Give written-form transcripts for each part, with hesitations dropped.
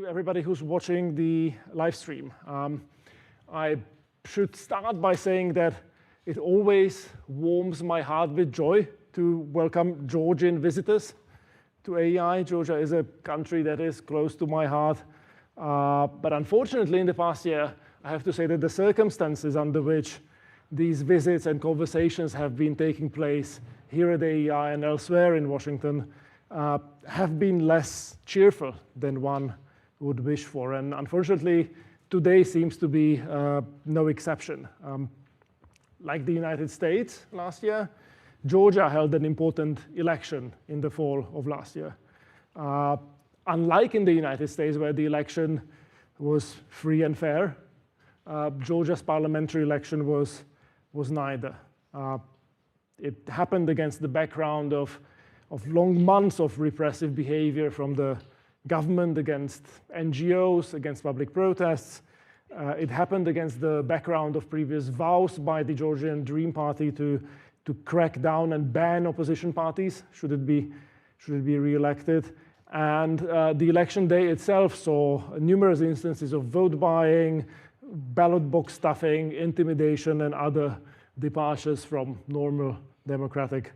to everybody who's watching the live stream. I should start by saying that it always warms my heart with joy to welcome Georgian visitors to AEI. Georgia is a country that is close to my heart. But unfortunately, in the past year, I have to say that the circumstances under which these visits and conversations have been taking place here at AEI and elsewhere in Washington have been less cheerful than one would wish for. And unfortunately, today seems to be no exception. Like the United States last year, Georgia held an important election in the fall of last year. Unlike in the United States, where the election was free and fair, Georgia's parliamentary election was neither. It happened against the background of long months of repressive behavior from the government against NGOs, against public protests. It happened against the background of previous vows by the Georgian Dream party to crack down and ban opposition parties should it be re-elected. And the election day itself saw numerous instances of vote buying, ballot box stuffing, intimidation, and other departures from normal democratic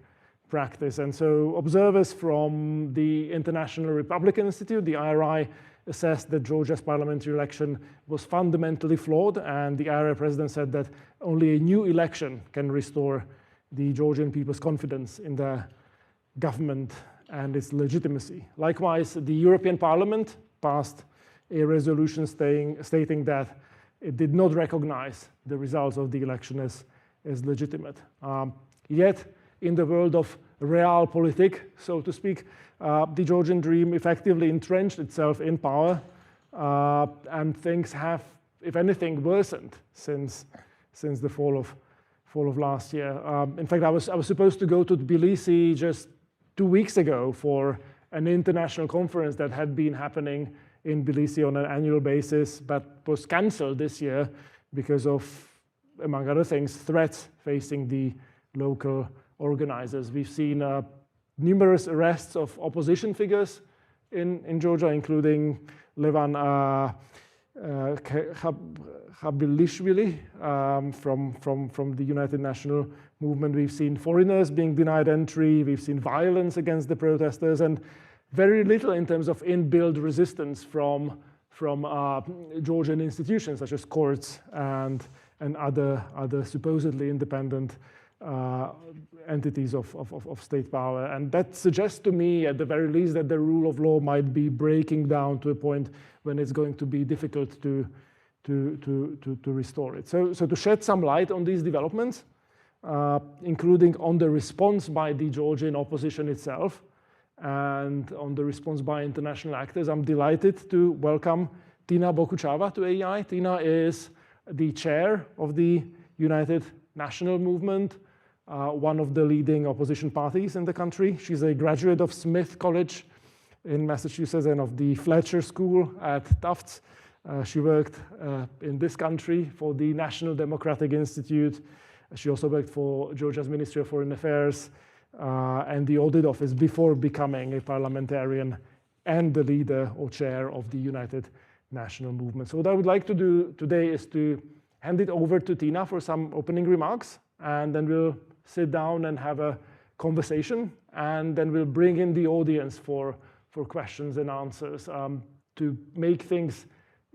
practice. And so observers from the International Republican Institute, the IRI, assessed that Georgia's parliamentary election was fundamentally flawed, and the IRI president said that only a new election can restore the Georgian people's confidence in their government and its legitimacy. Likewise, the European Parliament passed a resolution stating that it did not recognize the results of the election as legitimate. Yet, in the world of realpolitik, so to speak, the Georgian Dream effectively entrenched itself in power, and things have, if anything, worsened since the fall of last year. In fact, I was supposed to go to Tbilisi just 2 weeks ago for an international conference that had been happening in Tbilisi on an annual basis, but was cancelled this year because of, among other things, threats facing the local organizers. We've seen numerous arrests of opposition figures in Georgia, including Levan Khabilishvili from the United National Movement. We've seen foreigners being denied entry. We've seen violence against the protesters, and very little in terms of inbuilt resistance from Georgian institutions such as courts and other supposedly independent entities of state power. And that suggests to me, at the very least, that the rule of law might be breaking down to a point when it's going to be difficult to restore it. So to shed some light on these developments, including on the response by the Georgian opposition itself and on the response by international actors, I'm delighted to welcome Tina Bokuchava to AEI. Tina is the chair of the United National Movement, one of the leading opposition parties in the country. She's a graduate of Smith College in Massachusetts and of the Fletcher School at Tufts. She worked in this country for the National Democratic Institute. She also worked for Georgia's Ministry of Foreign Affairs and the Audit Office before becoming a parliamentarian and the leader or chair of the United National Movement. So what I would like to do today is to hand it over to Tina for some opening remarks, and then we'll sit down and have a conversation, and then we'll bring in the audience for questions and answers. To make things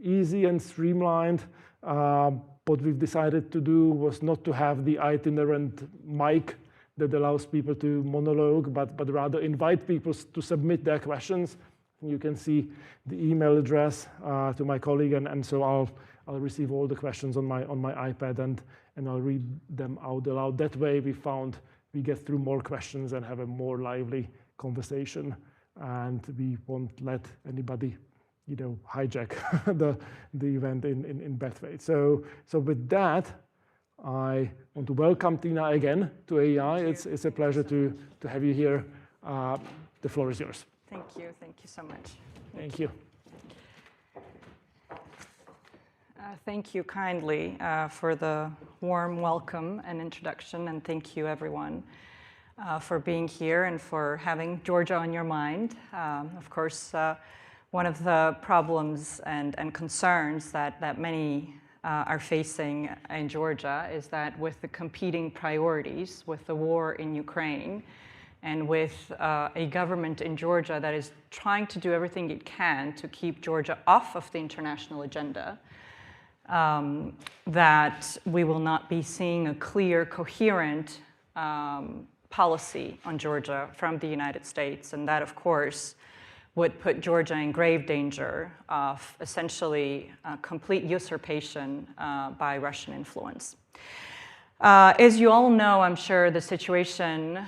easy and streamlined, what we've decided to do was not to have the itinerant mic that allows people to monologue, but rather invite people to submit their questions. You can see the email address to my colleague, and so I'll receive all the questions on my iPad and I'll read them out aloud. That way we found we get through more questions and have a more lively conversation, and we won't let anybody hijack the event in bad faith. So with that, I want to welcome Tina again to AEI. It's a pleasure to have you here. The floor is yours. Thank you so much. Thank you. Thank you kindly for the warm welcome and introduction, and thank you everyone for being here and for having Georgia on your mind. Of course, One of the problems and concerns that many are facing in Georgia is that with the competing priorities, with the war in Ukraine, and with a government in Georgia that is trying to do everything it can to keep Georgia off of the international agenda, that we will not be seeing a clear, coherent policy on Georgia from the United States. And that, of course, would put Georgia in grave danger of essentially complete usurpation by Russian influence. As you all know, I'm sure the situation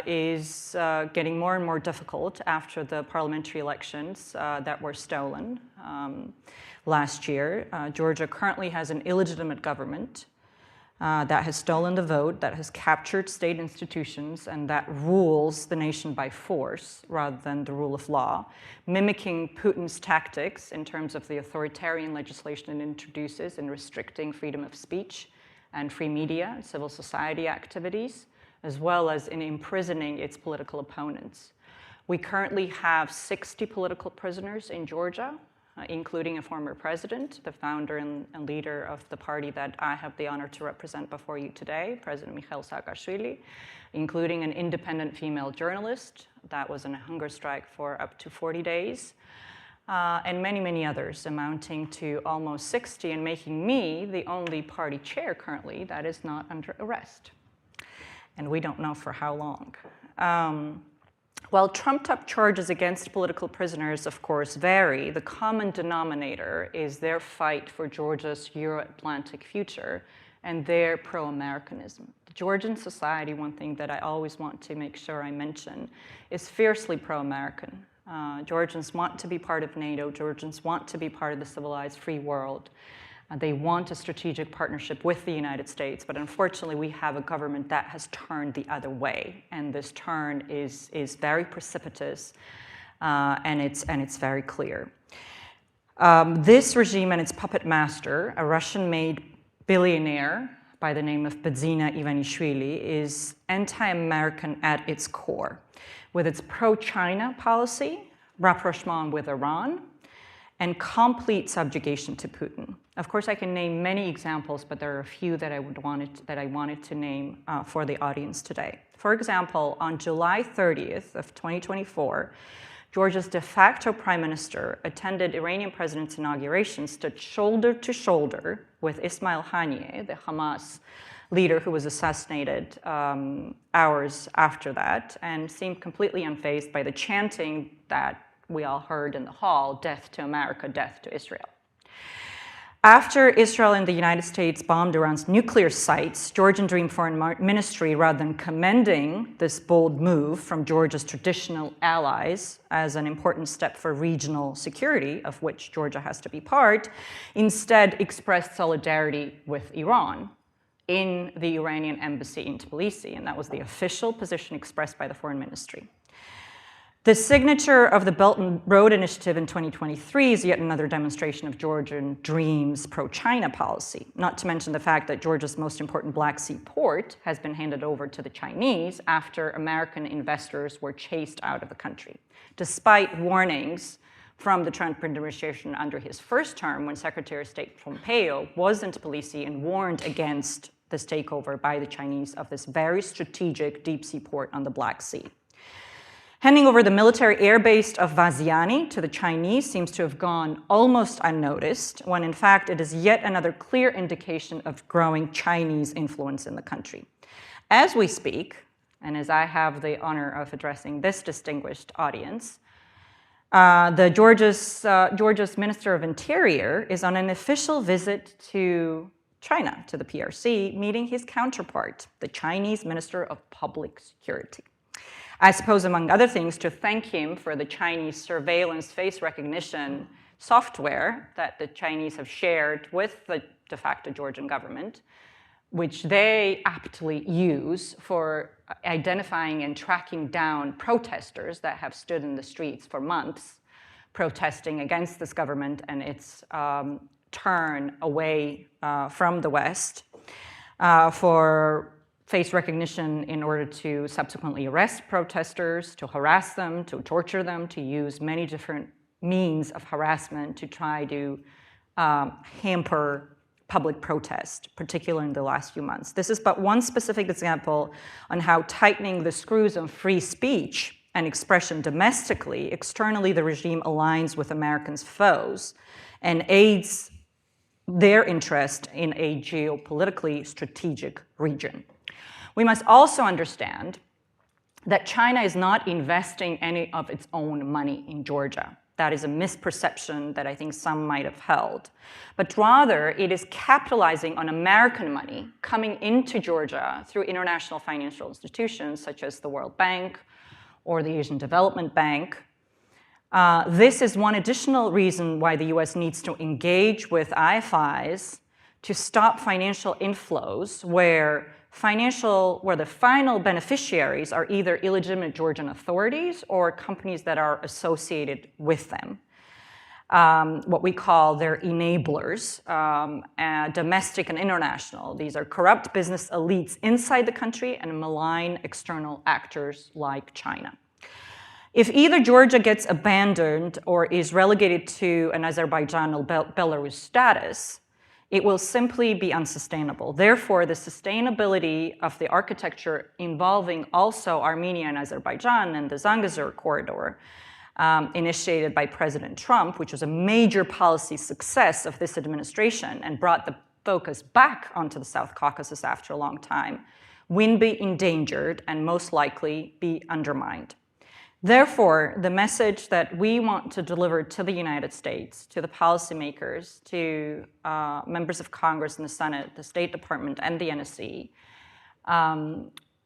is getting more and more difficult after the parliamentary elections that were stolen last year. Georgia currently has an illegitimate government that has stolen the vote, that has captured state institutions, and that rules the nation by force rather than the rule of law, mimicking Putin's tactics in terms of the authoritarian legislation it introduces in restricting freedom of speech and free media and civil society activities, as well as in imprisoning its political opponents. We currently have 60 political prisoners in Georgia, including a former president, the founder and leader of the party that I have the honor to represent before you today, President Saakashvili, including an independent female journalist that was on a hunger strike for up to 40 days, and many, many others, amounting to almost 60, and making me the only party chair currently that is not under arrest. And we don't know for how long. While trumped-up charges against political prisoners, of course, vary, the common denominator is their fight for Georgia's Euro-Atlantic future and their pro-Americanism. The Georgian society, one thing that I always want to make sure I mention, is fiercely pro-American. Georgians want to be part of NATO. Georgians want to be part of the civilized free world. They want a strategic partnership with the United States, but unfortunately we have a government that has turned the other way, and this turn is very precipitous, and it's very clear. This regime and its puppet master, a Russian-made billionaire by the name of Bedzina Ivanishvili, is anti-American at its core, with its pro-China policy, rapprochement with Iran, and complete subjugation to Putin. Of course, I can name many examples, but there are a few that I wanted to name for the audience today. For example, on July 30th of 2024, Georgia's de facto prime minister attended Iranian president's inauguration, stood shoulder to shoulder with Ismail Haniyeh, the Hamas leader who was assassinated hours after that, and seemed completely unfazed by the chanting that we all heard in the hall, "Death to America, death to Israel." After Israel and the United States bombed Iran's nuclear sites, Georgian Dream Foreign Ministry, rather than commending this bold move from Georgia's traditional allies as an important step for regional security, of which Georgia has to be part, instead expressed solidarity with Iran in the Iranian embassy in Tbilisi, and that was the official position expressed by the Foreign Ministry. The signature of the Belt and Road Initiative in 2023 is yet another demonstration of Georgian Dream's pro-China policy, not to mention the fact that Georgia's most important Black Sea port has been handed over to the Chinese after American investors were chased out of the country, despite warnings from the Trump administration under his first term when Secretary of State Pompeo was in Tbilisi and warned against this takeover by the Chinese of this very strategic deep sea port on the Black Sea. Handing over the military air base of Vaziani to the Chinese seems to have gone almost unnoticed, when in fact it is yet another clear indication of growing Chinese influence in the country. As we speak, and as I have the honor of addressing this distinguished audience, Georgia's Minister of Interior is on an official visit to China, to the PRC, meeting his counterpart, the Chinese Minister of Public Security. I suppose, among other things, to thank him for the Chinese surveillance face recognition software that the Chinese have shared with the de facto Georgian government, which they aptly use for identifying and tracking down protesters that have stood in the streets for months, protesting against this government and its turn away from the West for face recognition in order to subsequently arrest protesters, to harass them, to torture them, to use many different means of harassment to try to hamper public protest, particularly in the last few months. This is but one specific example on how tightening the screws on free speech and expression domestically, externally the regime aligns with Americans' foes and aids their interest in a geopolitically strategic region. We must also understand that China is not investing any of its own money in Georgia. That is a misperception that I think some might have held. But rather, it is capitalizing on American money coming into Georgia through international financial institutions such as the World Bank or the Asian Development Bank. This is one additional reason why the US needs to engage with IFIs to stop financial inflows where the final beneficiaries are either illegitimate Georgian authorities or companies that are associated with them, what we call their enablers, domestic and international. These are corrupt business elites inside the country and malign external actors like China. If either Georgia gets abandoned or is relegated to an Azerbaijan or Belarus status, it will simply be unsustainable. Therefore, the sustainability of the architecture involving also Armenia and Azerbaijan and the Zangezur corridor, initiated by President Trump, which was a major policy success of this administration and brought the focus back onto the South Caucasus after a long time, will be endangered and most likely be undermined. Therefore, the message that we want to deliver to the United States, to the policymakers, to members of Congress and the Senate, the State Department, and the NSC,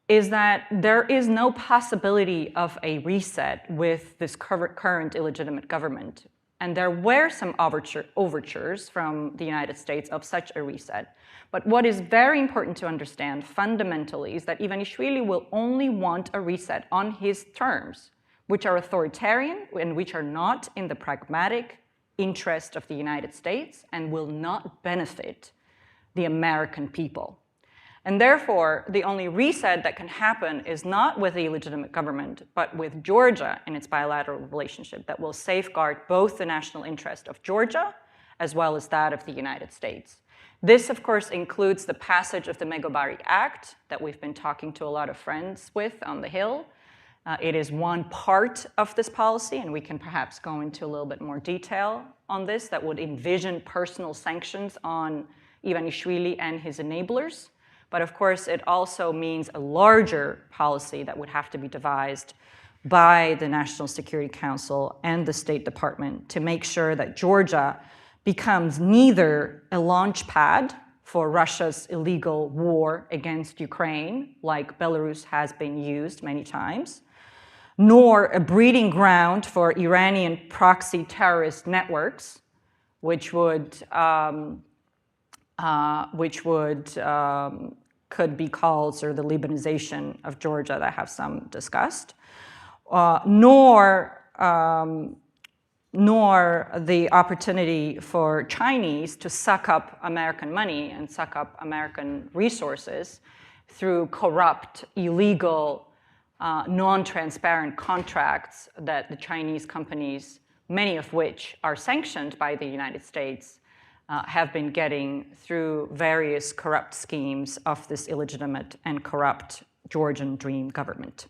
is that there is no possibility of a reset with this current illegitimate government. And there were some overtures from the United States of such a reset. But what is very important to understand fundamentally is that Ivanishvili will only want a reset on his terms, which are authoritarian and which are not in the pragmatic interest of the United States and will not benefit the American people. And therefore, the only reset that can happen is not with the illegitimate government, but with Georgia in its bilateral relationship that will safeguard both the national interest of Georgia as well as that of the United States. This, of course, includes the passage of the MEGOBARI Act that we've been talking to a lot of friends with on the Hill. It is one part of this policy, and we can perhaps go into a little bit more detail on this, that would envision personal sanctions on Ivanishvili and his enablers. But of course, it also means a larger policy that would have to be devised by the National Security Council and the State Department to make sure that Georgia becomes neither a launch pad for Russia's illegal war against Ukraine, like Belarus has been used many times, nor a breeding ground for Iranian proxy terrorist networks, which could be called sort of the Libanization of Georgia that have some discussed, nor the opportunity for Chinese to suck up American money and suck up American resources through corrupt, illegal, non-transparent contracts that the Chinese companies, many of which are sanctioned by the United States, have been getting through various corrupt schemes of this illegitimate and corrupt Georgian Dream government.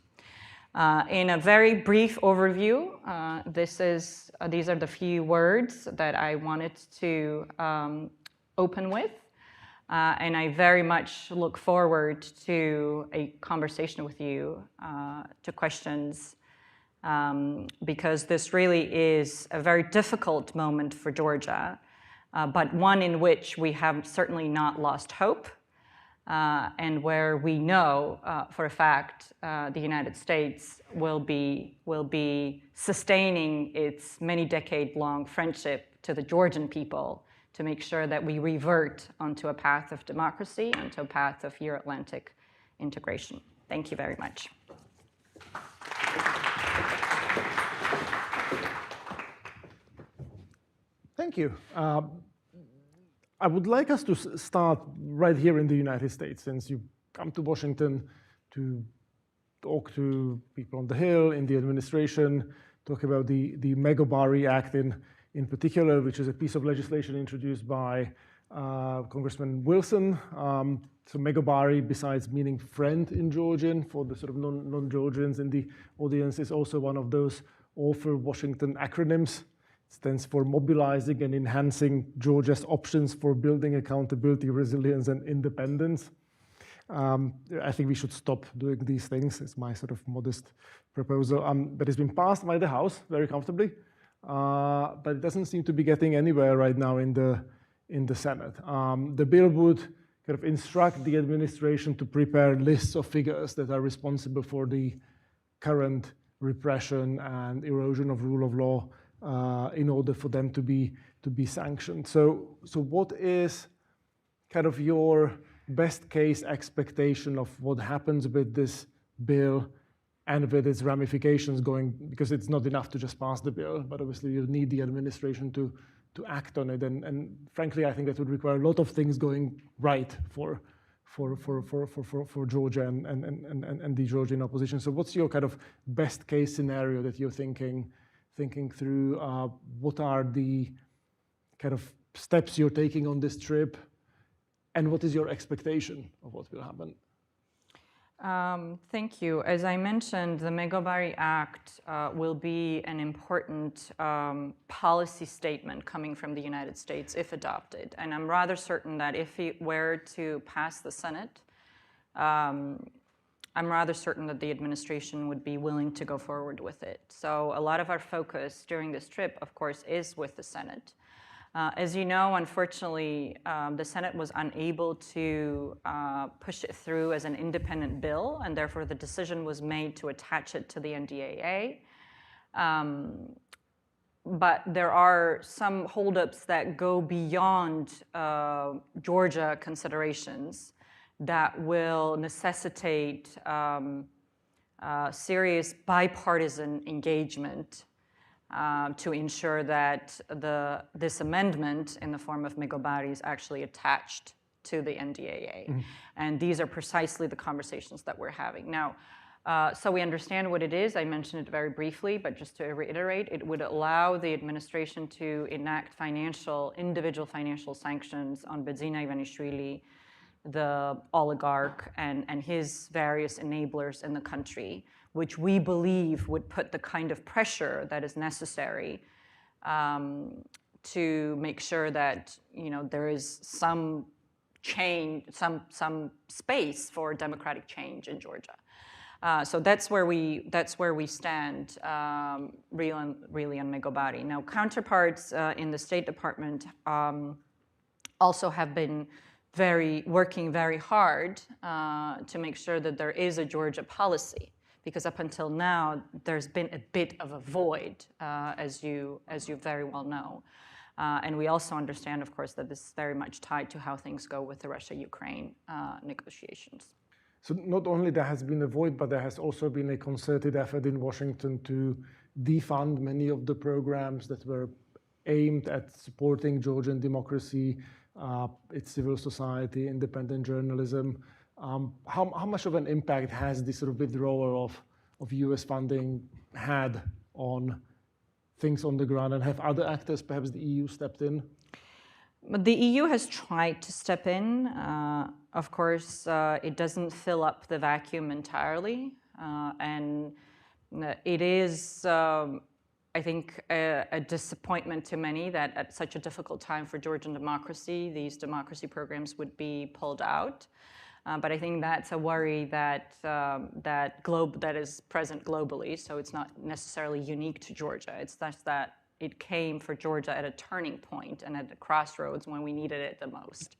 In a very brief overview, these are the few words that I wanted to open with. And I very much look forward to a conversation with you, to questions, because this really is a very difficult moment for Georgia, but one in which we have certainly not lost hope, and where we know for a fact the United States will be sustaining its many decade-long friendship to the Georgian people to make sure that we revert onto a path of democracy, onto a path of Euro-Atlantic integration. Thank you very much. Thank you. I would like us to start right here in the United States, since you come to Washington to talk to people on the Hill, in the administration, talk about the MEGOBARI Act in particular, which is a piece of legislation introduced by Congressman Wilson. So MEGOBARI, besides meaning friend in Georgian, for the sort of non-Georgians in the audience, is also one of those awful Washington acronyms. It stands for mobilizing and enhancing Georgia's options for building accountability, resilience, and independence. I think we should stop doing these things. It's my sort of modest proposal. But it's been passed by the House very comfortably, but it doesn't seem to be getting anywhere right now in the Senate. The bill would kind of instruct the administration to prepare lists of figures that are responsible for the current repression and erosion of rule of law in order for them to be sanctioned. So what is kind of your best case expectation of what happens with this bill and with its ramifications going, because it's not enough to just pass the bill, but obviously you need the administration to act on it. And frankly, I think that would require a lot of things going right for Georgia and the Georgian opposition. So what's your kind of best case scenario that you're thinking through? What are the kind of steps you're taking on this trip? And what is your expectation of what will happen? Thank you. As I mentioned, the MEGOBARI Act will be an important policy statement coming from the United States if adopted. And I'm rather certain that if it were to pass the Senate, I'm rather certain that the administration would be willing to go forward with it. So a lot of our focus during this trip, of course, is with the Senate. As you know, unfortunately, the Senate was unable to push it through as an independent bill, and therefore the decision was made to attach it to the NDAA. But there are some holdups that go beyond Georgia considerations that will necessitate serious bipartisan engagement to ensure that this amendment in the form of MEGOBARI is actually attached to the NDAA. Mm-hmm. And these are precisely the conversations that we're having. Now, so we understand what it is. I mentioned it very briefly, but just to reiterate, it would allow the administration to enact individual financial sanctions on Bedzina Ivanishvili, the oligarch, and his various enablers in the country, which we believe would put the kind of pressure that is necessary to make sure that there is some change, some space for democratic change in Georgia. So that's where we stand really on MEGOBARI. Now, counterparts in the State Department also have been working very hard to make sure that there is a Georgia policy, because up until now there's been a bit of a void, as you very well know. And we also understand, of course, that this is very much tied to how things go with the Russia-Ukraine negotiations. So not only there has been a void, but there has also been a concerted effort in Washington to defund many of the programs that were aimed at supporting Georgian democracy, its civil society, independent journalism. How much of an impact has this sort of withdrawal of US funding had on things on the ground, and have other actors, perhaps the EU, stepped in? But the EU has tried to step in. Of course, it doesn't fill up the vacuum entirely, and it is, I think, a disappointment to many that at such a difficult time for Georgian democracy, these democracy programs would be pulled out. But I think that's a worry that is present globally. So it's not necessarily unique to Georgia. It's just that it came for Georgia at a turning point and at the crossroads when we needed it the most.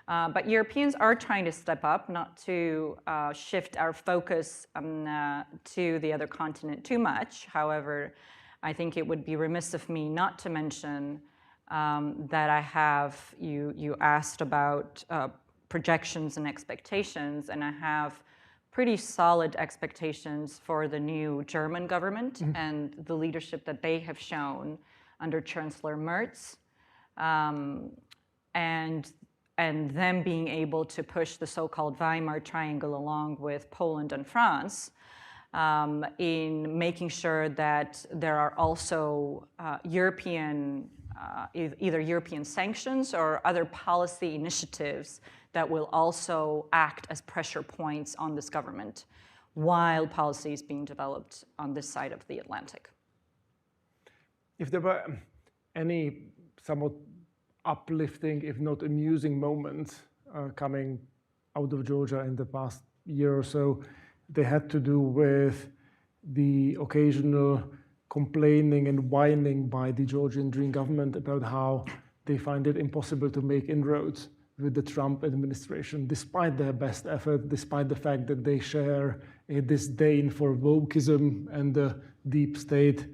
But Europeans are trying to step up, not to shift our focus to the other continent too much. However, I think it would be remiss of me not to mention that you asked about projections and expectations, and I have pretty solid expectations for the new German government, mm-hmm. and the leadership that they have shown under Chancellor Merz, and them being able to push the so-called Weimar Triangle along with Poland and France in making sure that there are also either European sanctions or other policy initiatives that will also act as pressure points on this government while policy is being developed on this side of the Atlantic. If there were any somewhat uplifting, if not amusing moments coming out of Georgia in the past year or so, they had to do with the occasional complaining and whining by the Georgian Dream government about how they find it impossible to make inroads with the Trump administration, despite their best effort, despite the fact that they share a disdain for wokeism and the deep state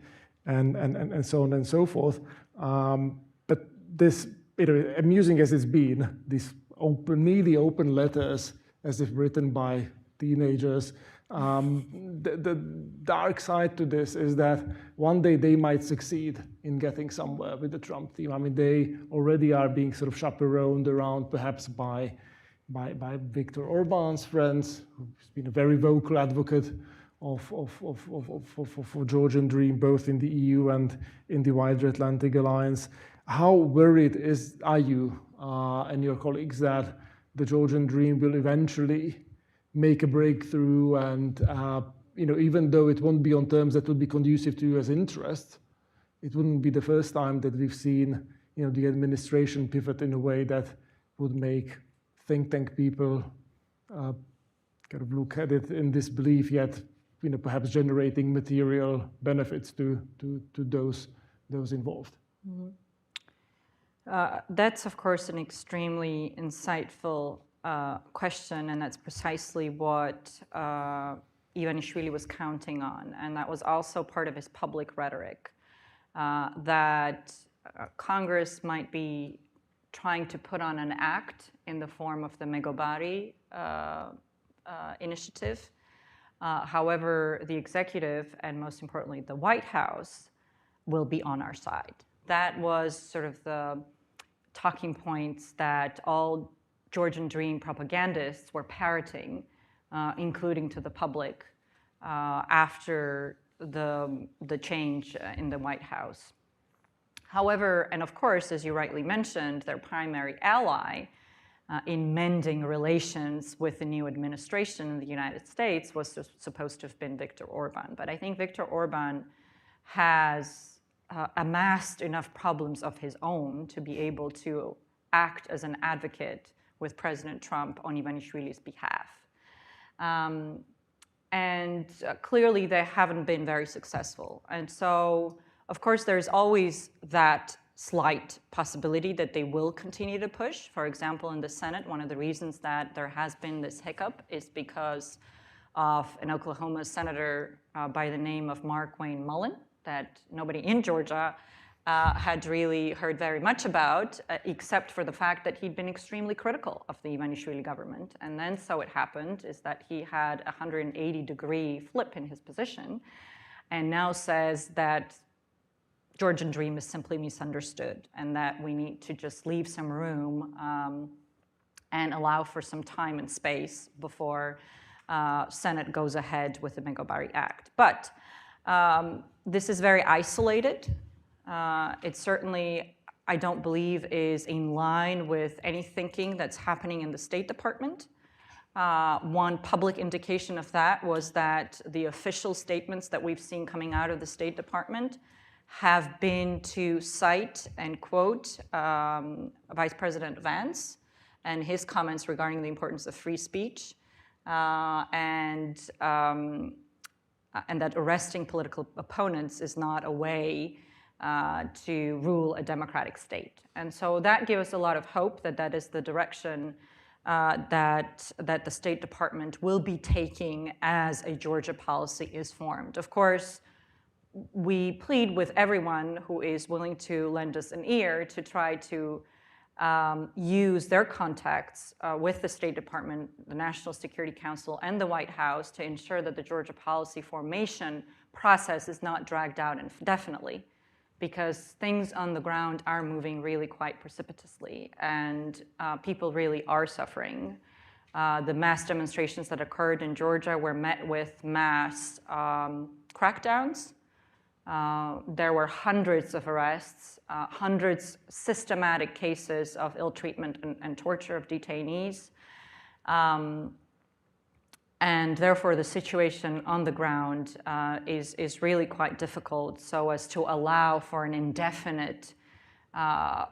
and so on and so forth. But this, amusing as it's been, these nearly open letters as if written by teenagers, the dark side to this is that one day they might succeed in getting somewhere with the Trump team. I mean, they already are being sort of chaperoned around perhaps by Viktor Orban's friends, who's been a very vocal advocate for Georgian Dream, both in the EU and in the wider Atlantic Alliance. How worried are you and your colleagues that the Georgian Dream will eventually make a breakthrough and even though it won't be on terms that will be conducive to US interests, it wouldn't be the first time that we've seen the administration pivot in a way that would make think tank people kind of look at it in disbelief, yet perhaps generating material benefits to those involved. Mm-hmm. That's, of course, an extremely insightful question, and that's precisely what Ivanishvili was counting on. And that was also part of his public rhetoric, that Congress might be trying to put on an act in the form of the MEGOBARI initiative. However, the executive, and most importantly, the White House, will be on our side. That was sort of the talking points that all Georgian Dream propagandists were parroting, including to the public, after the change in the White House. However, and of course, as you rightly mentioned, their primary ally in mending relations with the new administration in the United States was supposed to have been Viktor Orban. But I think Viktor Orban has amassed enough problems of his own to be able to act as an advocate with President Trump on Ivanishvili's behalf. And clearly they haven't been very successful. And so, of course, there's always that slight possibility that they will continue to push. For example, in the Senate, one of the reasons that there has been this hiccup is because of an Oklahoma senator by the name of Mark Wayne Mullen, that nobody in Georgia had really heard very much about, except for the fact that he'd been extremely critical of the Ivanishvili government. And then so it happened is that he had a 180-degree flip in his position and now says that Georgian Dream is simply misunderstood and that we need to just leave some room and allow for some time and space before Senate goes ahead with the MEGOBARI Act. But this is very isolated. It certainly, I don't believe, is in line with any thinking that's happening in the State Department. One public indication of that was that the official statements that we've seen coming out of the State Department have been to cite and quote Vice President Vance and his comments regarding the importance of free speech and that arresting political opponents is not a way to rule a democratic state. And so that gives us a lot of hope that that is the direction that the State Department will be taking as a Georgia policy is formed. Of course, we plead with everyone who is willing to lend us an ear to try to use their contacts with the State Department, the National Security Council, and the White House to ensure that the Georgia policy formation process is not dragged out indefinitely, because things on the ground are moving really quite precipitously, and people really are suffering The mass demonstrations that occurred in Georgia were met with mass crackdowns. There were hundreds of arrests, hundreds systematic cases of ill treatment and torture of detainees. And therefore, the situation on the ground is really quite difficult, so as to allow for an indefinite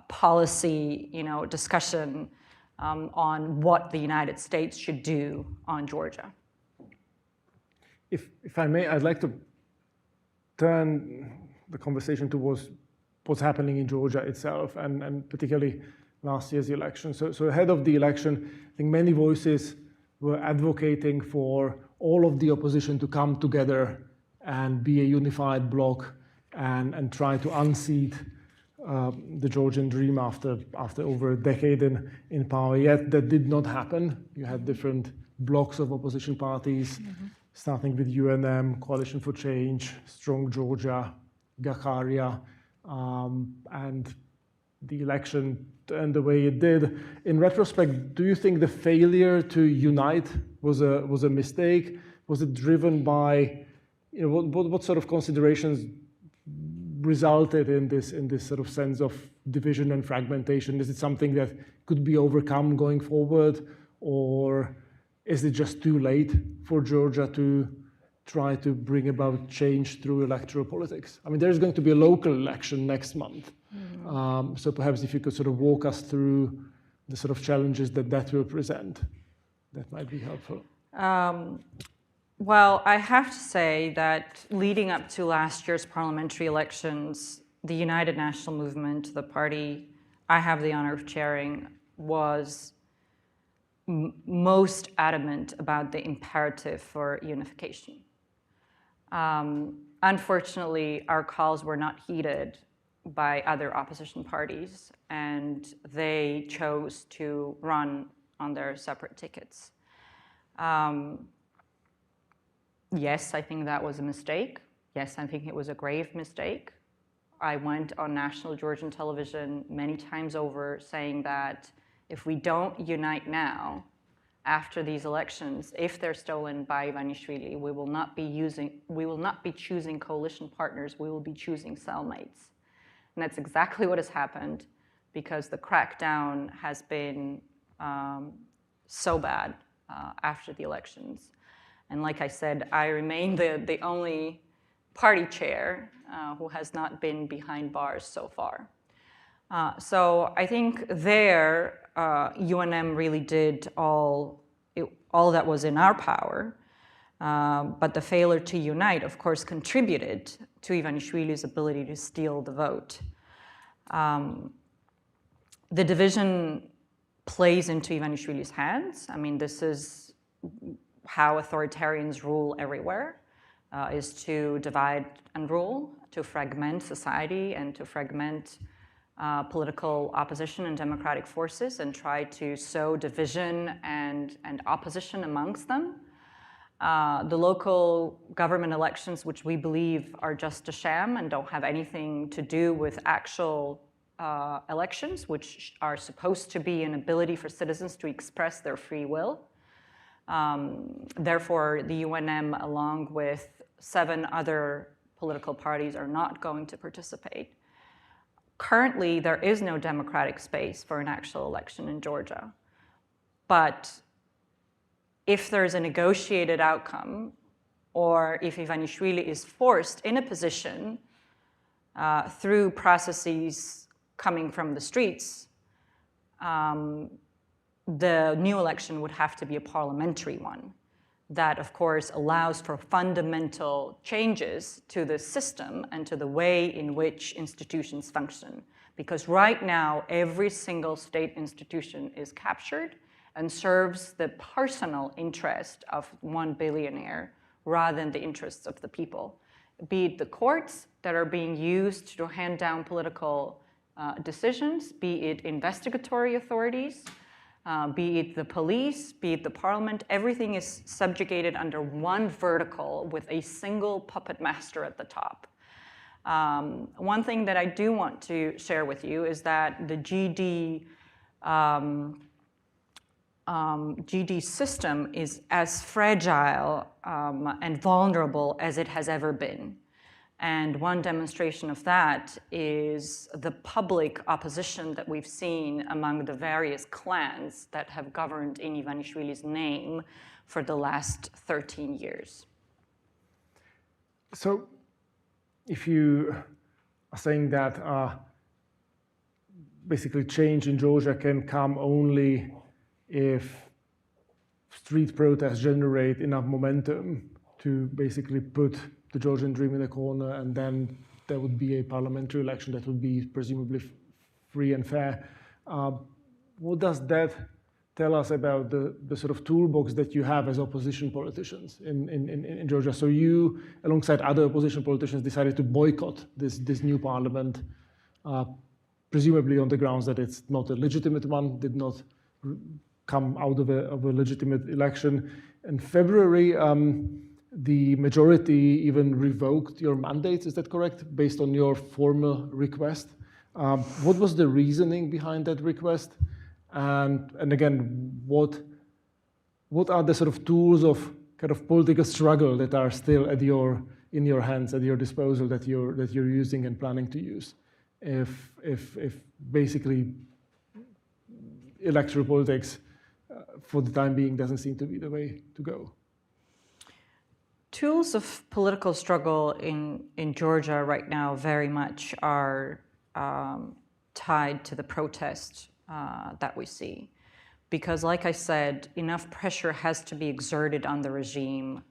policy, discussion on what the United States should do on Georgia. If I may, I'd like to turn the conversation towards what's happening in Georgia itself, and particularly last year's election. So ahead of the election, I think many voices were advocating for all of the opposition to come together and be a unified bloc and try to unseat the Georgian Dream after over a decade in power. Yet that did not happen. You had different blocs of opposition parties, starting with UNM, Coalition for Change, Strong Georgia, Gakaria, and the election turned the way it did. In retrospect, do you think the failure to unite was a mistake? Was it driven by, what sort of considerations resulted in this sort of sense of division and fragmentation? Is it something that could be overcome going forward, or is it just too late for Georgia to try to bring about change through electoral politics? I mean, there's going to be a local election next month. So perhaps if you could sort of walk us through the sort of challenges that will present, that might be helpful. Well, I have to say that leading up to last year's parliamentary elections, the United National Movement, the party I have the honor of chairing, was most adamant about the imperative for unification. Unfortunately, our calls were not heeded by other opposition parties, and they chose to run on their separate tickets. Yes, I think that was a mistake. Yes, I think it was a grave mistake. I went on national Georgian television many times over saying that if we don't unite now, after these elections, if they're stolen by Ivanishvili, we will not be choosing coalition partners, we will be choosing cellmates. And that's exactly what has happened, because the crackdown has been so bad after the elections. And like I said, I remain the only party chair who has not been behind bars so far. So I think there, UNM really did all that was in our power, but the failure to unite, of course, contributed to Ivanishvili's ability to steal the vote. The division plays into Ivanishvili's hands. I mean, this is how authoritarians rule everywhere, is to divide and rule, to fragment society and to fragment political opposition and democratic forces and try to sow division and opposition amongst them. The local government elections, which we believe are just a sham and don't have anything to do with actual elections, which are supposed to be an ability for citizens to express their free will. Therefore, the UNM, along with 7 other political parties, are not going to participate. Currently, there is no democratic space for an actual election in Georgia. But if there's a negotiated outcome, or if Ivanishvili is forced in a position through processes coming from the streets, the new election would have to be a parliamentary one. That, of course, allows for fundamental changes to the system and to the way in which institutions function. Because right now, every single state institution is captured and serves the personal interest of one billionaire rather than the interests of the people. Be it the courts that are being used to hand down political decisions, be it investigatory authorities, be it the police, be it the parliament, everything is subjugated under one vertical with a single puppet master at the top. One thing that I do want to share with you is that the GD GD's system is as fragile and vulnerable as it has ever been. And one demonstration of that is the public opposition that we've seen among the various clans that have governed in Ivanishvili's name for the last 13 years. So if you are saying that basically change in Georgia can come only if street protests generate enough momentum to basically put the Georgian Dream in a corner, and then there would be a parliamentary election that would be presumably free and fair. What does that tell us about the sort of toolbox that you have as opposition politicians in Georgia? So you, alongside other opposition politicians, decided to boycott this new parliament, presumably on the grounds that it's not a legitimate one, did not come out of a legitimate election. In February, the majority even revoked your mandates, is that correct, based on your formal request? What was the reasoning behind that request? And again, what are the sort of tools of kind of political struggle that are still in your hands, at your disposal, that you're using and planning to use, if basically electoral politics for the time being doesn't seem to be the way to go? Tools of political struggle in Georgia right now very much are tied to the protests that we see. Because like I said, enough pressure has to be exerted on the regime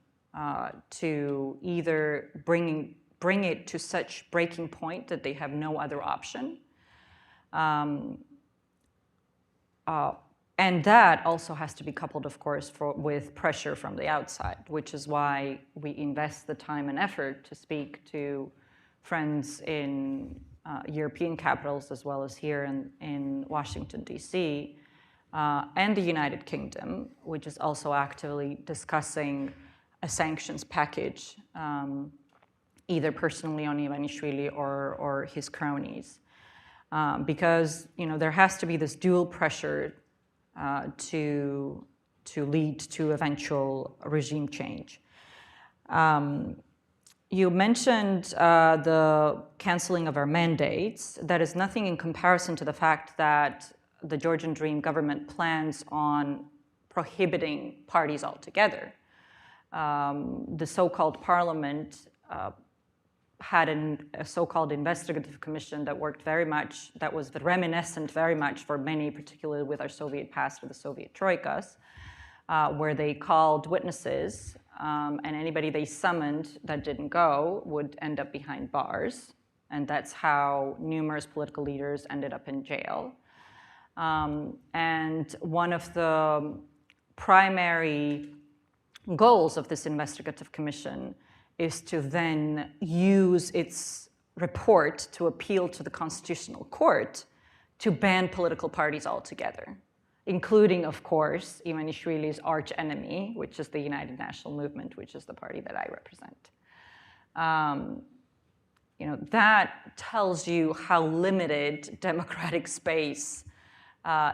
to either bring it to such breaking point that they have no other option. And that also has to be coupled, of course, with pressure from the outside, which is why we invest the time and effort to speak to friends in European capitals, as well as here in Washington, D.C., and the United Kingdom, which is also actively discussing a sanctions package, either personally on Ivanishvili or his cronies. Because there has to be this dual pressure to lead to eventual regime change. You mentioned the canceling of our mandates. That is nothing in comparison to the fact that the Georgian Dream government plans on prohibiting parties altogether. The so-called parliament had a so-called investigative commission that worked very much, that was reminiscent very much for many, particularly with our Soviet past, with the Soviet troikas, where they called witnesses, and anybody they summoned that didn't go would end up behind bars. And that's how numerous political leaders ended up in jail. And one of the primary goals of this investigative commission is to then use its report to appeal to the Constitutional Court to ban political parties altogether, including, of course, Ivanishvili's arch enemy, which is the United National Movement, which is the party that I represent. That tells you how limited democratic space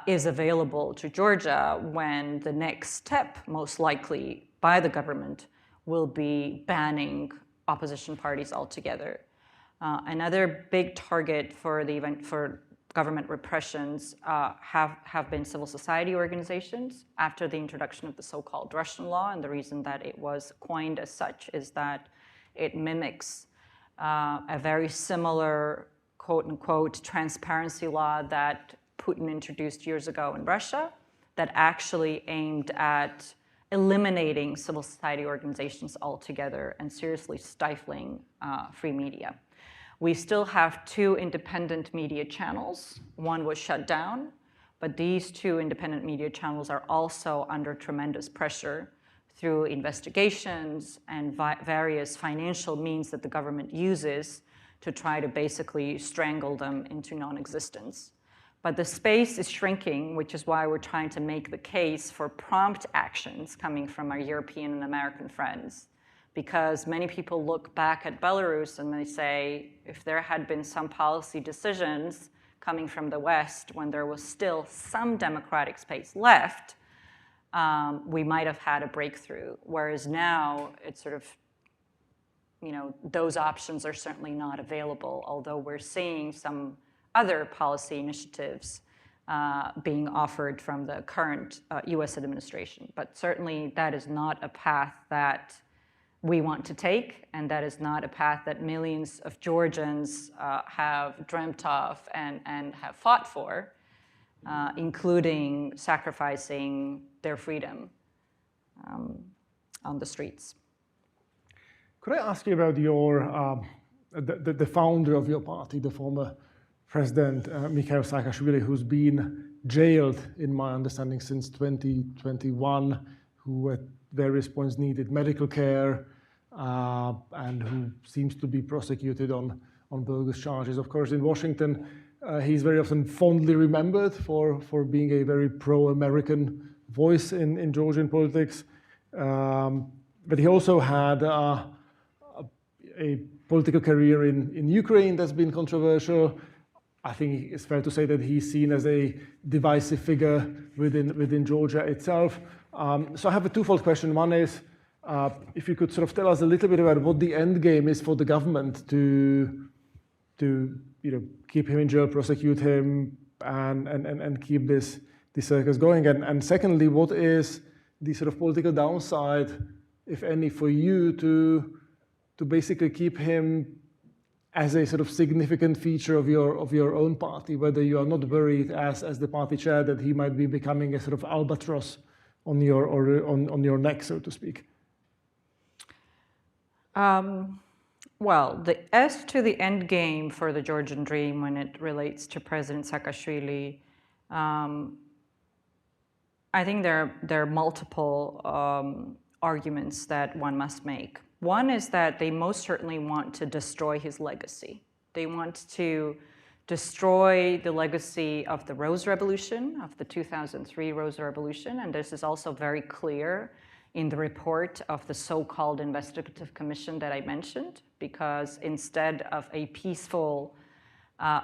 is available to Georgia when the next step, most likely by the government, will be banning opposition parties altogether. Another big target for government repressions have been civil society organizations after the introduction of the so-called Russian law, and the reason that it was coined as such is that it mimics a very similar, quote-unquote, transparency law that Putin introduced years ago in Russia that actually aimed at eliminating civil society organizations altogether and seriously stifling free media. We still have 2 independent media channels. One was shut down, but these 2 independent media channels are also under tremendous pressure through investigations and various financial means that the government uses to try to basically strangle them into non-existence. But the space is shrinking, which is why we're trying to make the case for prompt actions coming from our European and American friends. Because many people look back at Belarus and they say, if there had been some policy decisions coming from the West when there was still some democratic space left, we might have had a breakthrough. Whereas now, it's sort of, those options are certainly not available, although we're seeing some other policy initiatives being offered from the current US administration. But certainly that is not a path that we want to take, and that is not a path that millions of Georgians have dreamt of and have fought for, including sacrificing their freedom on the streets. Could I ask you about your, the founder of your party, the former President Mikhail Saakashvili, who's been jailed, in my understanding, since 2021, who at various points needed medical care, and who seems to be prosecuted on bogus charges. Of course, in Washington, he's very often fondly remembered for being a very pro-American voice in Georgian politics. But he also had a political career in Ukraine that's been controversial. I think it's fair to say that he's seen as a divisive figure within Georgia itself. So I have a twofold question. One is, if you could sort of tell us a little bit about what the end game is for the government to keep him in jail, prosecute him, and keep this circus going. And secondly, what is the sort of political downside, if any, for you to basically keep him as a sort of significant feature of your own party, whether you are not worried as the party chair that he might be becoming a sort of albatross on your neck, so to speak? Well, as to the end game for the Georgian Dream when it relates to President Saakashvili, I think there are multiple arguments that one must make. One is that they most certainly want to destroy his legacy. They want to destroy the legacy of the Rose Revolution, of the 2003 Rose Revolution, and this is also very clear in the report of the so-called investigative commission that I mentioned, because instead of a peaceful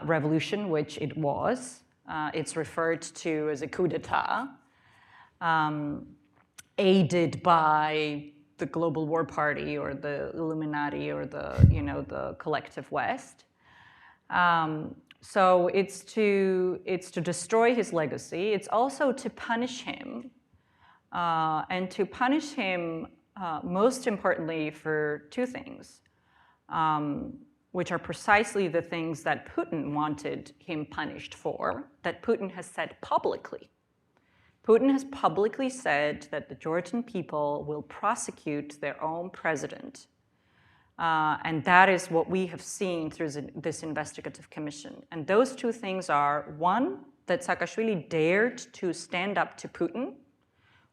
revolution, which it was, it's referred to as a coup d'etat, aided by the Global War Party or the Illuminati or the collective West. So it's to destroy his legacy. It's also to punish him, and to punish him most importantly for two things, which are precisely the things that Putin wanted him punished for, that Putin has said publicly. Putin has publicly said that the Georgian people will prosecute their own president. And that is what we have seen through this investigative commission. And those two things are, one, that Saakashvili dared to stand up to Putin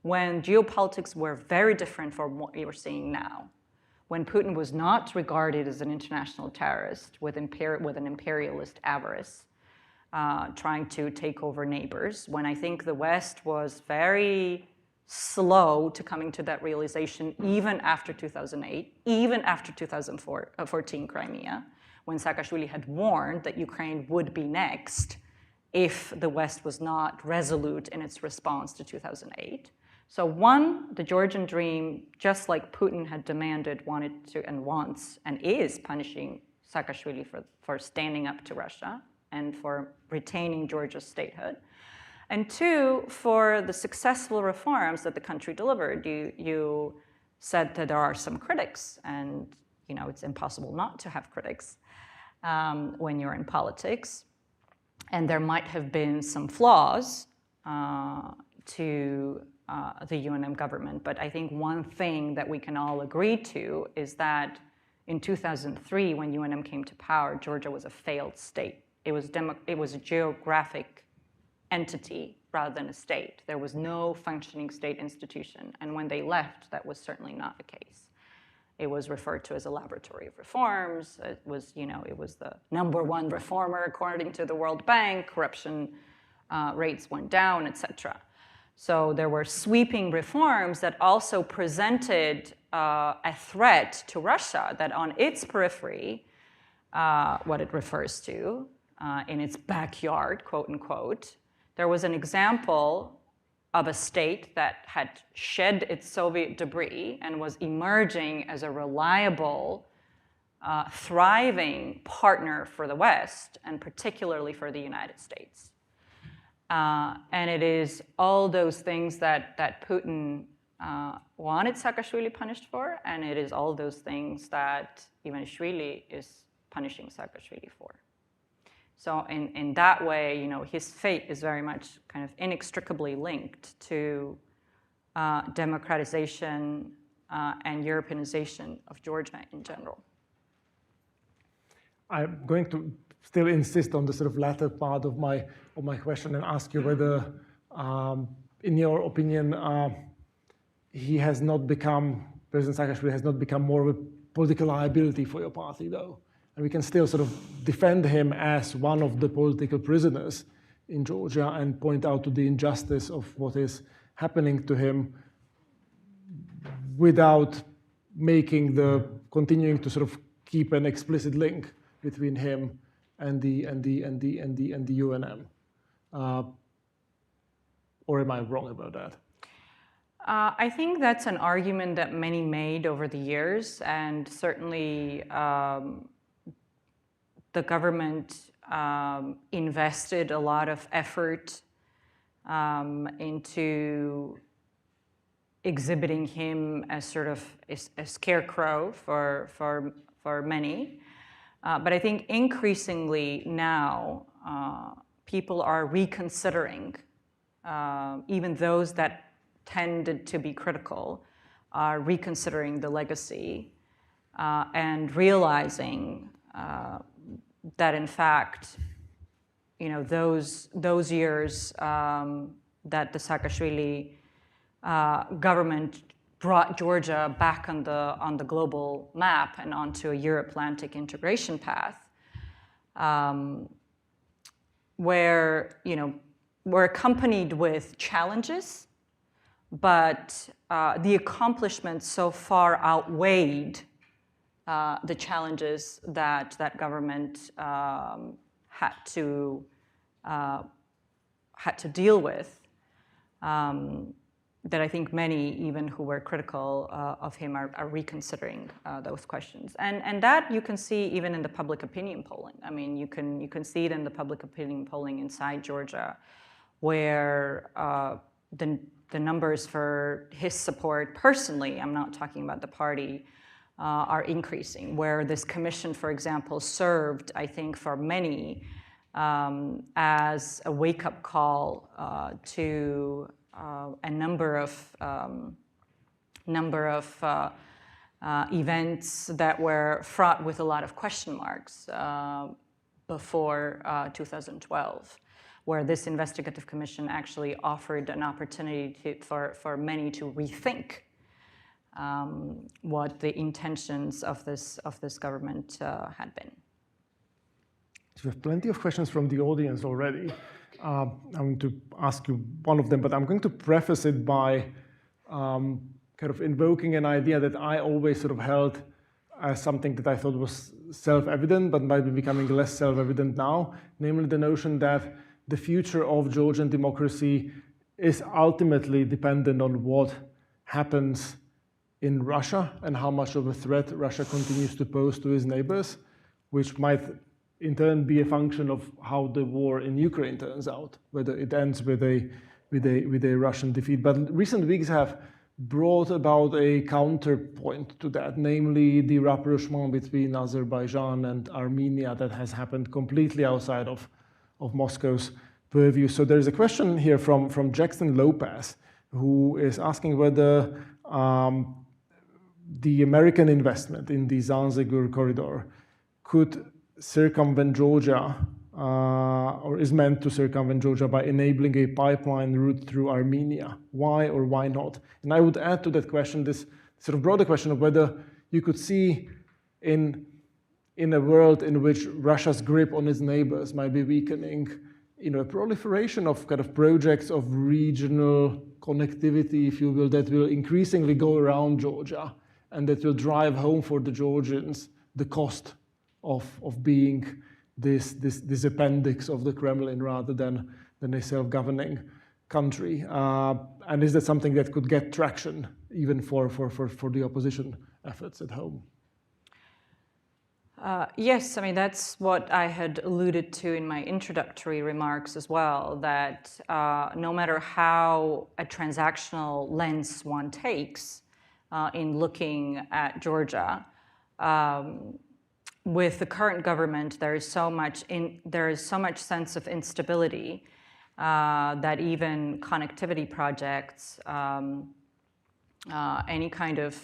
when geopolitics were very different from what we are seeing now. When Putin was not regarded as an international terrorist with an imperialist avarice, trying to take over neighbors, when I think the West was very slow to coming to that realization, even after 2008, even after 2014 Crimea, when Saakashvili had warned that Ukraine would be next if the West was not resolute in its response to 2008. So one, the Georgian Dream, just like Putin had demanded, wanted to, and wants, and is punishing Saakashvili for standing up to Russia and for retaining Georgia's statehood. And two, for the successful reforms that the country delivered. You said that there are some critics, and it's impossible not to have critics when you're in politics. And there might have been some flaws to the UNM government, but I think one thing that we can all agree to is that in 2003, when UNM came to power, Georgia was a failed state. It was a geographic entity rather than a state. There was no functioning state institution, and when they left, that was certainly not the case. It was referred to as a laboratory of reforms. It was the #1 reformer according to the World Bank. Corruption rates went down, etc. So there were sweeping reforms that also presented a threat to Russia that on its periphery, what it refers to, in its backyard, quote unquote, there was an example of a state that had shed its Soviet debris and was emerging as a reliable, thriving partner for the West, and particularly for the United States. And it is all those things that Putin wanted Saakashvili punished for, and it is all those things that Ivanishvili is punishing Saakashvili for. So in that way, his fate is very much kind of inextricably linked to democratization and Europeanization of Georgia in general. I'm going to still insist on the sort of latter part of my question and ask you whether, in your opinion, President Saakashvili has not become more of a political liability for your party, though. And we can still sort of defend him as one of the political prisoners in Georgia and point out to the injustice of what is happening to him without continuing to sort of keep an explicit link between him and the UNM. Or am I wrong about that? I think that's an argument that many made over the years, and certainly the government invested a lot of effort into exhibiting him as sort of a scarecrow for many. But I think increasingly now, people are reconsidering, even those that tended to be critical, are reconsidering the legacy and realizing that in fact, those years that the Saakashvili government brought Georgia back on the global map and onto a Euro-Atlantic integration path, were accompanied with challenges, but the accomplishments so far outweighed the challenges that government had to deal with. That I think many, even who were critical of him, are reconsidering those questions, and that you can see even in the public opinion polling. I mean, you can see it in the public opinion polling inside Georgia, where the numbers for his support personally, I'm not talking about the party, are increasing. Where this commission, for example, served, I think, for many as a wake-up call to a number of events that were fraught with a lot of question marks before 2012, where this investigative commission actually offered an opportunity for many to rethink what the intentions of this government had been. We have plenty of questions from the audience already. I'm going to ask you one of them, but I'm going to preface it by kind of invoking an idea that I always sort of held as something that I thought was self-evident, but might be becoming less self-evident now, namely the notion that the future of Georgian democracy is ultimately dependent on what happens in Russia and how much of a threat Russia continues to pose to its neighbors, which might in turn be a function of how the war in Ukraine turns out, whether it ends with a Russian defeat. But recent weeks have brought about a counterpoint to that, namely the rapprochement between Azerbaijan and Armenia that has happened completely outside of Moscow's purview. So there's a question here from Jackson Lopez, who is asking whether the American investment in the Zanzibar corridor could circumvent Georgia, or is meant to circumvent Georgia by enabling a pipeline route through Armenia. Why or why not? And I would add to that question this sort of broader question of whether you could see in a world in which Russia's grip on its neighbors might be weakening, a proliferation of kind of projects of regional connectivity, if you will, that will increasingly go around Georgia and that will drive home for the Georgians the cost of being this appendix of the Kremlin rather than a self-governing country? And is that something that could get traction even for the opposition efforts at home? Yes, I mean, that's what I had alluded to in my introductory remarks as well, that no matter how a transactional lens one takes in looking at Georgia, with the current government, there is so much sense of instability that even connectivity projects, any kind of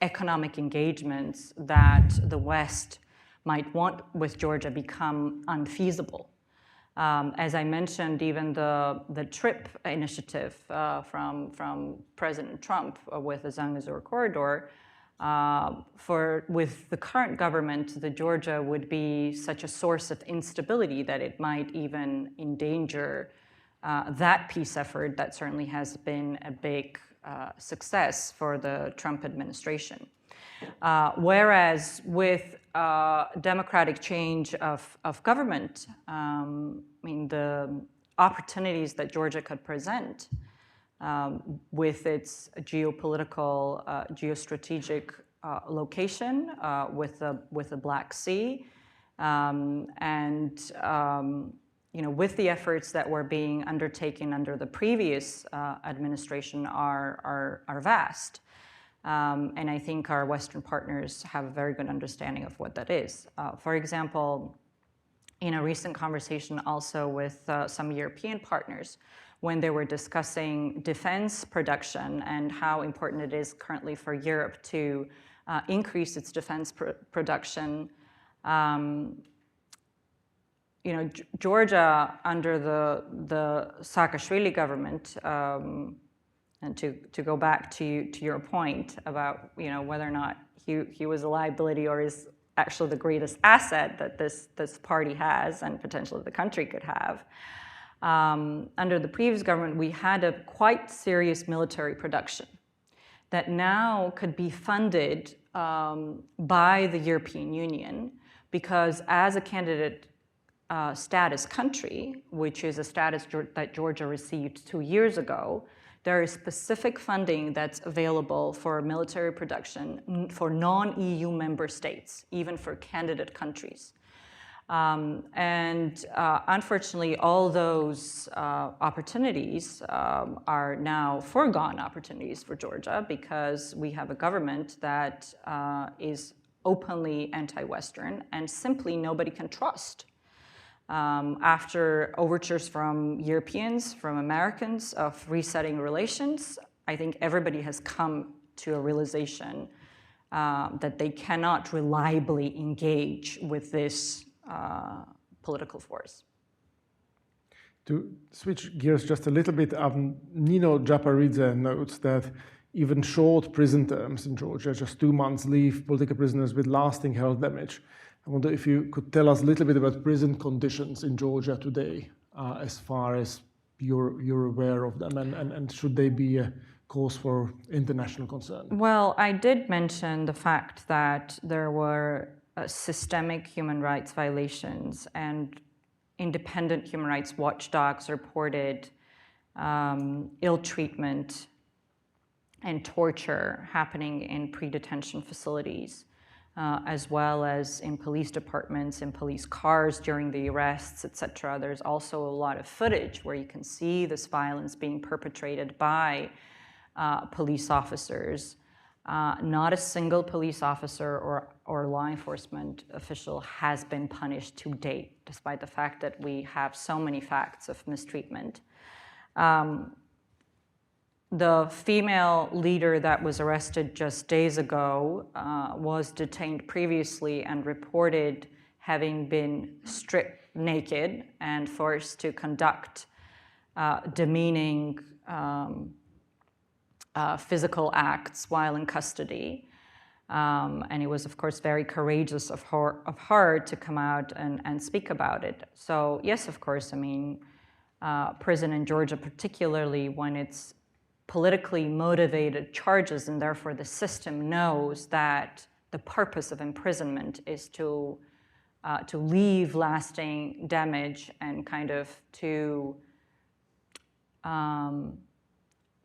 economic engagements that the West might want with Georgia become unfeasible. As I mentioned, even the TRIP initiative from President Trump with the Zangezur corridor, with the current government, the Georgia would be such a source of instability that it might even endanger that peace effort that certainly has been a big success for the Trump administration. Whereas with democratic change of government, I mean, the opportunities that Georgia could present with its geopolitical, geostrategic location with the Black Sea, and with the efforts that were being undertaken under the previous administration are vast. And I think our Western partners have a very good understanding of what that is. For example, in a recent conversation also with some European partners, when they were discussing defense production and how important it is currently for Europe to increase its defense production, Georgia under the Saakashvili government, and to go back to your point about whether or not he was a liability or is actually the greatest asset that this party has and potentially the country could have. Under the previous government, we had a quite serious military production that now could be funded by the European Union, because as a candidate status country, which is a status that Georgia received 2 years ago, there is specific funding that's available for military production for non-EU member states, even for candidate countries. Unfortunately, all those opportunities are now foregone opportunities for Georgia, because we have a government that is openly anti-Western and simply nobody can trust. After overtures from Europeans, from Americans of resetting relations, I think everybody has come to a realization that they cannot reliably engage with this political force. To switch gears just a little bit, Nino Japaridze notes that even short prison terms in Georgia, just 2 months, leave political prisoners with lasting health damage. I wonder if you could tell us a little bit about prison conditions in Georgia today, as far as you're aware of them, and should they be a cause for international concern? Well, I did mention the fact that there were systemic human rights violations, and independent human rights watchdogs reported ill treatment and torture happening in pre-detention facilities, as well as in police departments, in police cars during the arrests, etc. There's also a lot of footage where you can see this violence being perpetrated by police officers. Not a single police officer or law enforcement official has been punished to date, despite the fact that we have so many facts of mistreatment. The female leader that was arrested just days ago was detained previously and reported having been stripped naked and forced to conduct demeaning physical acts while in custody. And it was, of course, very courageous of her to come out and speak about it. So yes, of course, I mean, prison in Georgia, particularly when it's politically motivated charges, and therefore the system knows that the purpose of imprisonment is to leave lasting damage and kind of to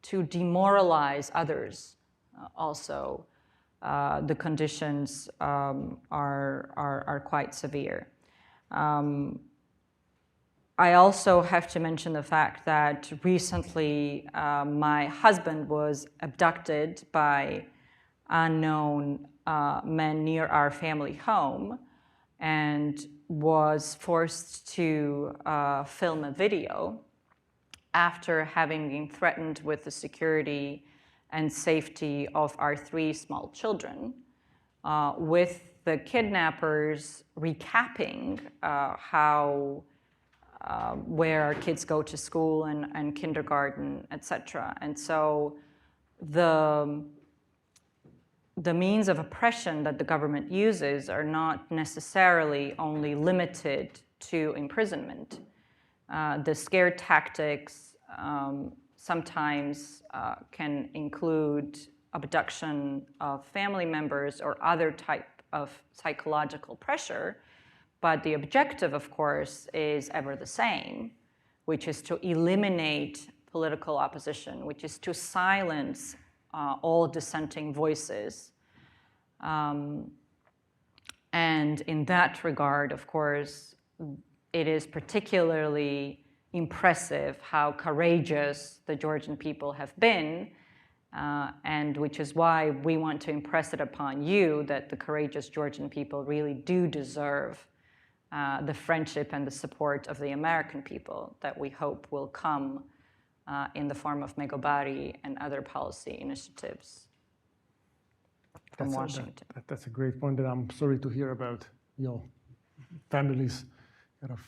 to demoralize others also. The conditions are quite severe. I also have to mention the fact that recently my husband was abducted by unknown men near our family home and was forced to film a video after having been threatened with the security and safety of our 3 small children, with the kidnappers recapping where our kids go to school and kindergarten, etc. And so the means of oppression that the government uses are not necessarily only limited to imprisonment. The scare tactics sometimes can include abduction of family members or other type of psychological pressure, but the objective, of course, is ever the same, which is to eliminate political opposition, which is to silence all dissenting voices. And in that regard, of course, it is particularly impressive how courageous the Georgian people have been, and which is why we want to impress it upon you that the courageous Georgian people really do deserve the friendship and the support of the American people that we hope will come in the form of Megobari and other policy initiatives from Washington. That's a great point, and I'm sorry to hear about your family's kind of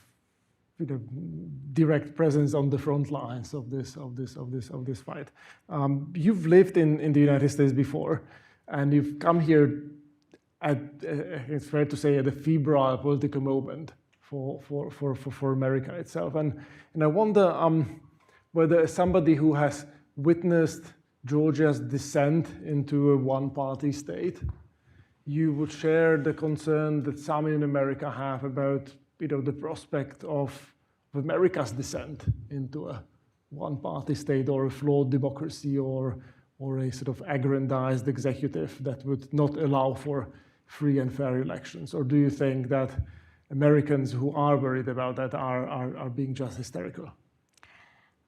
direct presence on the front lines of this fight. You've lived in the United States before, and you've come here at, it's fair to say, at a febrile political moment for America itself. And I wonder whether somebody who has witnessed Georgia's descent into a one-party state, you would share the concern that some in America have about the prospect of America's descent into a one-party state or a flawed democracy or a sort of aggrandized executive that would not allow for free and fair elections? Or do you think that Americans who are worried about that are being just hysterical?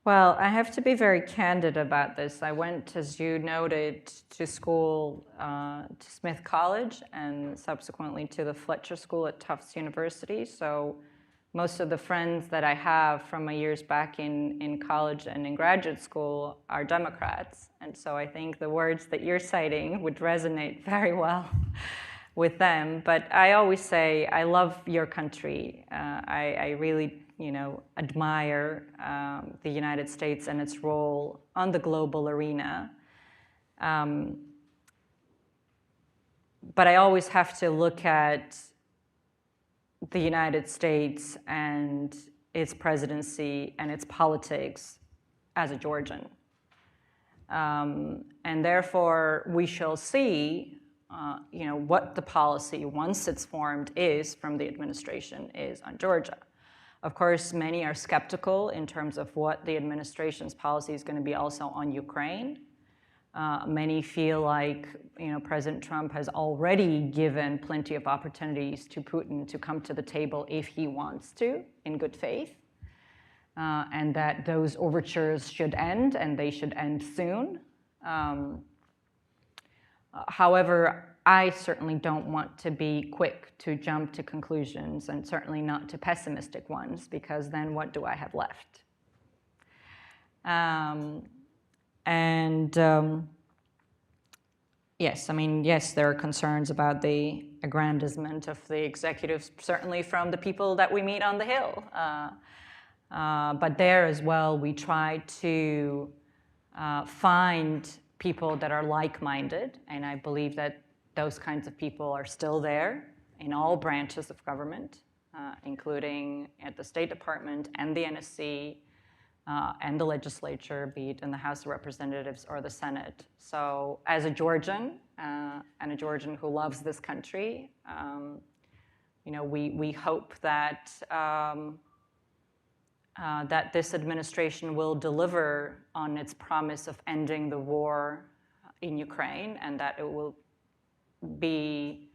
Well, I have to be very candid about this. I went, as you noted, to school, to Smith College, and subsequently to the Fletcher School at Tufts University. So most of the friends that I have from my years back in college and in graduate school are Democrats. And so I think the words that you're citing would resonate very well with them. But I always say, I love your country. I really admire the United States and its role on the global arena. But I always have to look at the United States and its presidency and its politics as a Georgian. And therefore, we shall see what the policy, once it's formed, is from the administration is on Georgia. Of course, many are skeptical in terms of what the administration's policy is going to be also on Ukraine. Many feel like President Trump has already given plenty of opportunities to Putin to come to the table if he wants to, in good faith, and that those overtures should end, and they should end soon. However, I certainly don't want to be quick to jump to conclusions, and certainly not to pessimistic ones, because then what do I have left? Yes, there are concerns about the aggrandizement of the executives, certainly from the people that we meet on the Hill. But there as well, we try to find people that are like-minded, and I believe that those kinds of people are still there in all branches of government, including at the State Department and the NSC and the legislature, be it in the House of Representatives or the Senate. So as a Georgian, and a Georgian who loves this country, we hope that that this administration will deliver on its promise of ending the war in Ukraine, and that it will be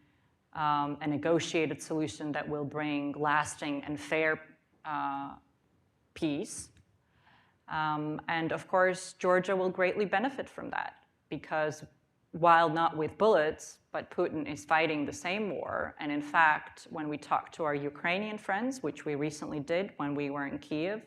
a negotiated solution that will bring lasting and fair peace. And of course, Georgia will greatly benefit from that, because while not with bullets, but Putin is fighting the same war. And in fact, when we talk to our Ukrainian friends, which we recently did when we were in Kiev,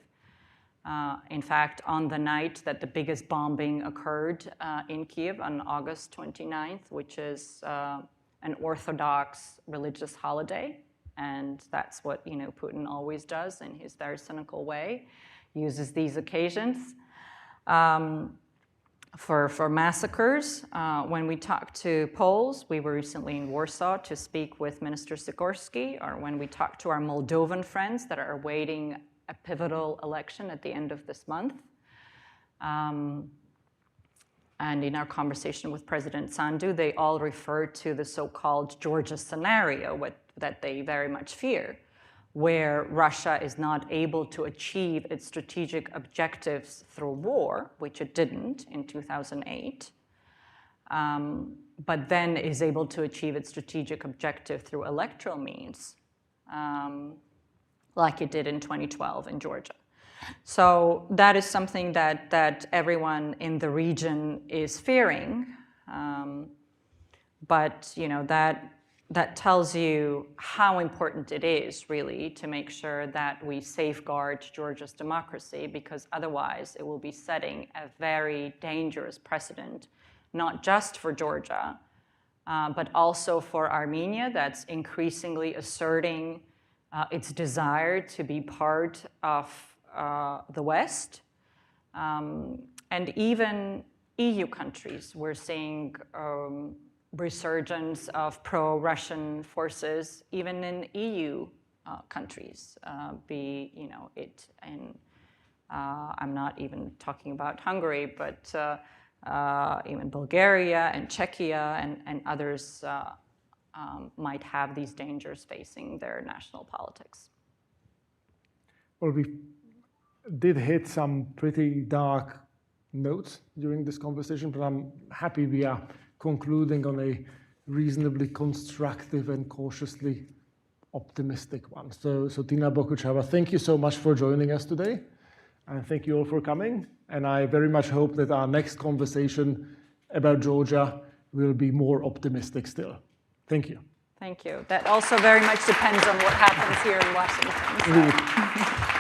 in fact, on the night that the biggest bombing occurred in Kiev on August 29th, which is an Orthodox religious holiday, and that's what Putin always does in his very cynical way, uses these occasions for massacres. When we talk to Poles, we were recently in Warsaw to speak with Minister Sikorski, or when we talk to our Moldovan friends that are awaiting a pivotal election at the end of this month. And in our conversation with President Sandu, they all refer to the so-called Georgia scenario, that they very much fear, where Russia is not able to achieve its strategic objectives through war, which it didn't in 2008, but then is able to achieve its strategic objective through electoral means, like it did in 2012 in Georgia. So that is something that everyone in the region is fearing, but that tells you how important it is, really, to make sure that we safeguard Georgia's democracy, because otherwise it will be setting a very dangerous precedent, not just for Georgia, but also for Armenia, that's increasingly asserting its desire to be part of the West, and even EU countries. We're seeing resurgence of pro-Russian forces, even in EU countries. I'm not even talking about Hungary, but even Bulgaria and Czechia and others might have these dangers facing their national politics. Well, we did hit some pretty dark notes during this conversation, but I'm happy we are concluding on a reasonably constructive and cautiously optimistic one. So Tina Bokuchava, thank you so much for joining us today, and thank you all for coming. And I very much hope that our next conversation about Georgia will be more optimistic still. Thank you. Thank you. That also very much depends on what happens here in Washington. So.